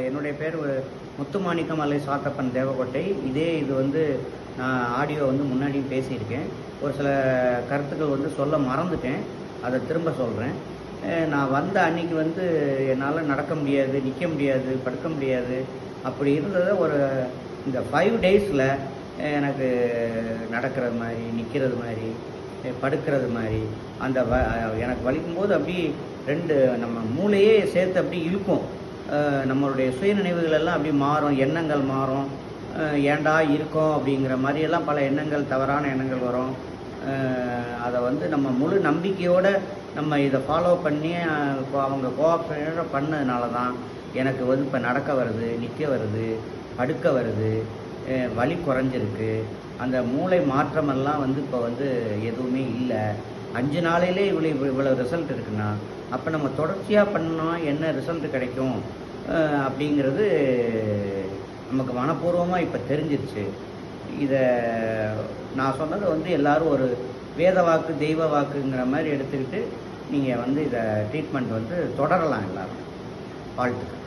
என்னுடைய பேர் முத்துமாணிக்கமலை சாத்தப்பன் தேவக்கோட்டை. இது வந்து நான் ஆடியோ வந்து முன்னாடியும் பேசியிருக்கேன். ஒரு சில கருத்துக்கள் வந்து சொல்ல மறந்துட்டேன், அதை திரும்ப சொல்கிறேன். நான் வந்த அன்னைக்கு வந்து என்னால் நடக்க முடியாது, நிற்க முடியாது, படுக்க முடியாது. அப்படி இருந்ததை இந்த 5 டேஸில் எனக்கு நடக்கிறது மாதிரி, நிற்கிறது மாதிரி, படுக்கிறது மாதிரி, எனக்கு வலிக்கும்போது அப்படி நம்ம மூளையே சேர்த்து அப்படி இழுக்கும். நம்மளுடைய சுயநினைவுகள் எல்லாம் அப்படி மாறும், எண்ணங்கள் மாறும். ஏண்டா இருக்கோம் அப்படிங்கிற மாதிரியெல்லாம் பல எண்ணங்கள், தவறான எண்ணங்கள் வரும். அதை வந்து நம்ம முழு நம்பிக்கையோடு நம்ம இதை ஃபாலோ பண்ணி அவங்க கோஆப்ரேட் பண்ணதுனால தான் எனக்கு வந்து இப்போ நடக்க வருது, நிற்க வருது, படுக்க வருது, வலி குறைஞ்சிருக்கு. அந்த மூளை மாற்றமெல்லாம் வந்து இப்போ வந்து எதுவுமே இல்லை. 5 நாளையிலே இவ்வளோ ரிசல்ட் இருக்குன்னா, அப்போ நம்ம தொடர்ச்சியாக பண்ணோம் என்ன ரிசல்ட் கிடைக்கும் அப்படிங்கிறது நமக்கு மனப்பூர்வமாக இப்போ தெரிஞ்சிருச்சு. இதை நான் சொன்னதை வந்து எல்லோரும் ஒரு வேத வாக்கு, தெய்வ வாக்குங்கிற மாதிரி எடுத்துக்கிட்டு நீங்கள் வந்து இதை ட்ரீட்மெண்ட் வந்து தொடரலாம் எல்லோரும். வாழ்த்துக்கள்.